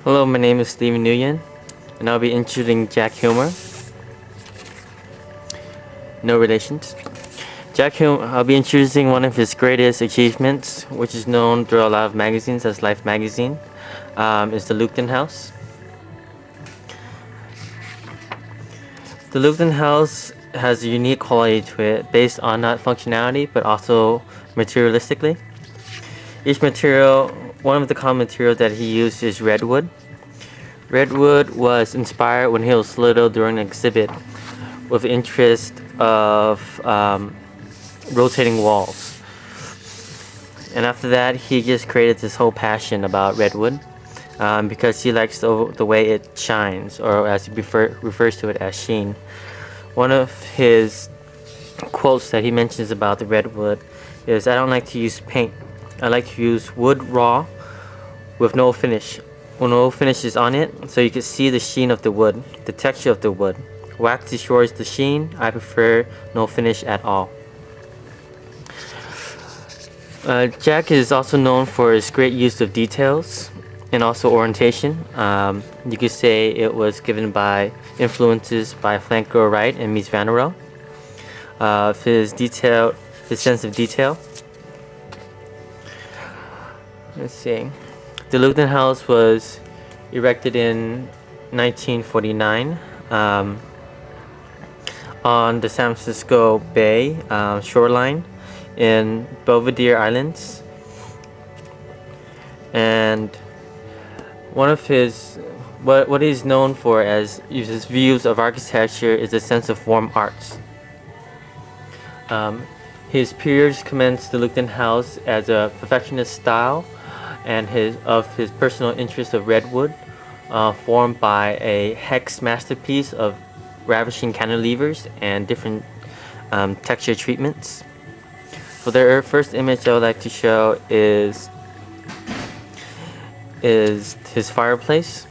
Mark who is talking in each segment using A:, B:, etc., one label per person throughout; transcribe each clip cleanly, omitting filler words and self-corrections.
A: Hello, my name is Steven Nguyen, and I'll be introducing Jack Hillmer. No relations. I'll be introducing one of his greatest achievements, which is known through a lot of magazines as Life magazine, is the Lugden House. The Lugden House has a unique quality to it based on not functionality but also materialistically. One of the common materials that he used is redwood. Redwood was inspired when he was little during an exhibit with interest of rotating walls. And after that, he just created this whole passion about redwood because he likes the way it shines, or as he refers to it as sheen. One of his quotes that he mentions about the redwood is, "I don't like to use paint. I like to use wood raw with no finish. No finishes on it, so you can see the sheen of the wood, the texture of the wood. Wax destroys the sheen. I prefer no finish at all." Jack is also known for his great use of details and also orientation. You could say it was given by influences by Franco Wright and Mies van der Rohe. His sense of detail. Let's see. The Lugden House was erected in 1949 on the San Francisco Bay shoreline in Belvedere Islands. And one of what he's known for as his views of architecture is a sense of warm arts. His peers commends the Lugden House as a perfectionist style and his personal interest of redwood, formed by a hex masterpiece of ravishing cantilevers and different texture treatments. For the first image I would like to show is his fireplace.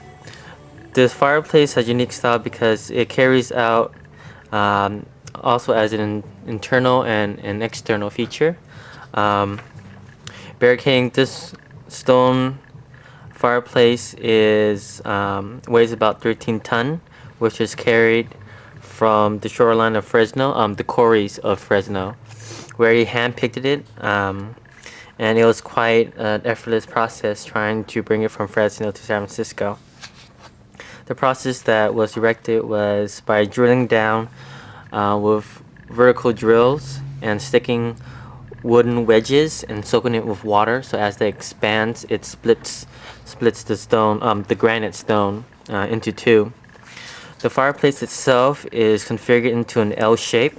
A: This fireplace has a unique style because it carries out also as an internal and an external feature. Barricading this stone fireplace weighs about 13 tons, which is carried from the shoreline of Fresno, the quarries of Fresno, where he hand-picked it, and it was quite an effortless process trying to bring it from Fresno to San Francisco. The process that was erected was by drilling down with vertical drills and sticking wooden wedges and soaking it with water, so as it expands, it splits the stone, the granite stone, into two. The fireplace itself is configured into an L shape,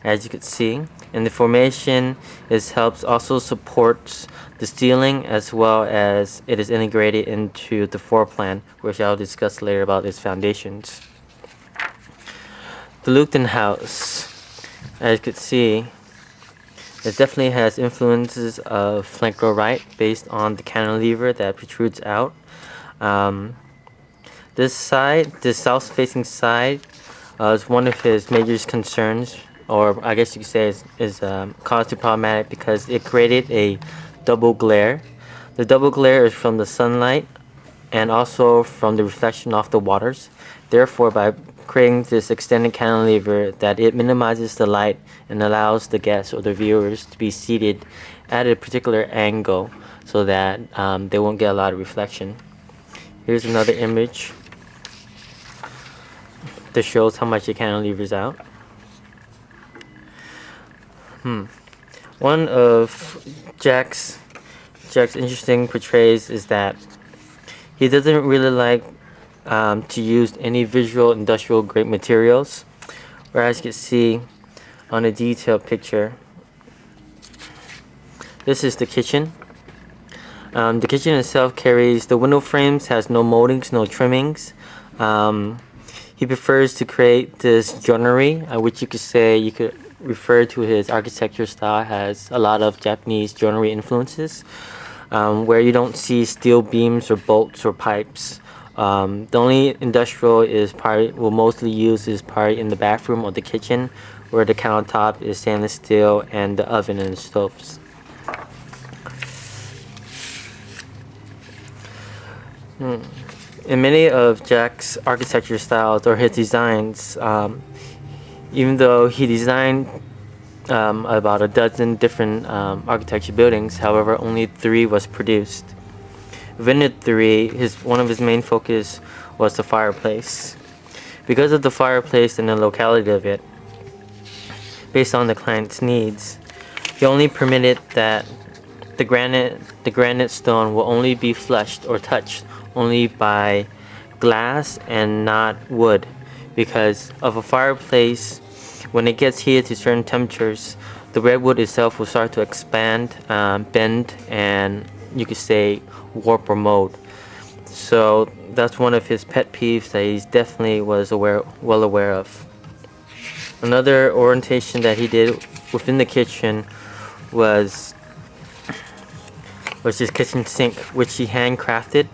A: as you can see, and the formation also supports the ceiling, as well as it is integrated into the floor plan, which I'll discuss later about its foundations. The Lugden House, as you can see, it definitely has influences of Franco Wright based on the cantilever that protrudes out. This south-facing side, is one of his major concerns, or I guess you could say is caused to problematic because it created a double glare. The double glare is from the sunlight and also from the reflection off the waters. Therefore, by creating this extended cantilever, that it minimizes the light and allows the guests or the viewers to be seated at a particular angle so that they won't get a lot of reflection. Here's another image that shows how much the cantilever's out. One of Jack's interesting portrays is that he doesn't really like to use any visual industrial grade materials, whereas you can see on a detailed picture. This is the kitchen. The kitchen itself carries the window frames, has no moldings, no trimmings. He prefers to create this joinery, which you could refer to his architecture style, has a lot of Japanese joinery influences, where you don't see steel beams or bolts or pipes. The only industrial we'll mostly use is part in the bathroom or the kitchen, where the countertop is stainless steel and the oven and the stoves. In many of Jack's architecture styles or his designs, even though he designed about a dozen different architecture buildings, however, only 3 was produced. Within the 3, one of his main focus was the fireplace. Because of the fireplace and the locality of it, based on the client's needs, he only permitted that the granite stone will only be flushed or touched only by glass and not wood, because of a fireplace. When it gets heated to certain temperatures, the redwood itself will start to expand, bend, and you could say warp or mold. So that's one of his pet peeves that he definitely was well aware of. Another orientation that he did within the kitchen was his kitchen sink, which he handcrafted,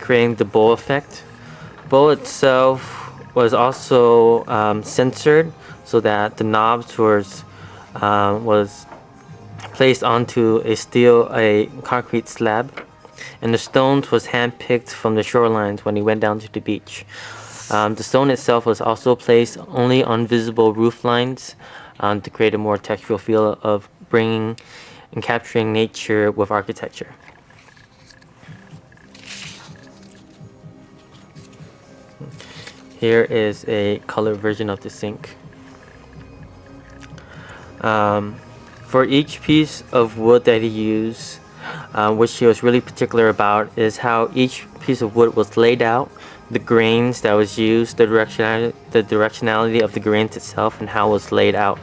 A: creating the bowl effect. Bowl itself was also censored so that the knobs was placed onto a concrete slab, and the stones was handpicked from the shorelines when he went down to the beach. The stone itself was also placed only on visible roof lines to create a more textural feel of bringing and capturing nature with architecture. Here is a color version of the sink. For each piece of wood that he used, which he was really particular about, is how each piece of wood was laid out, the grains that was used, the directionality of the grains itself, and how it was laid out.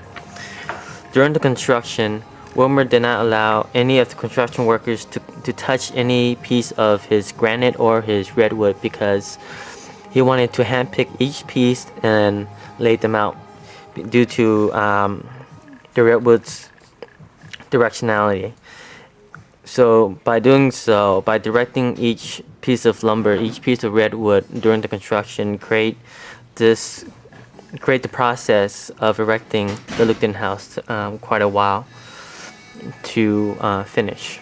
A: During the construction, Hillmer did not allow any of the construction workers to touch any piece of his granite or his redwood, because he wanted to handpick each piece and lay them out due to the redwood's directionality. So by doing so, by directing each piece of lumber, each piece of redwood during the construction, create the process of erecting the Lugden house quite a while to finish.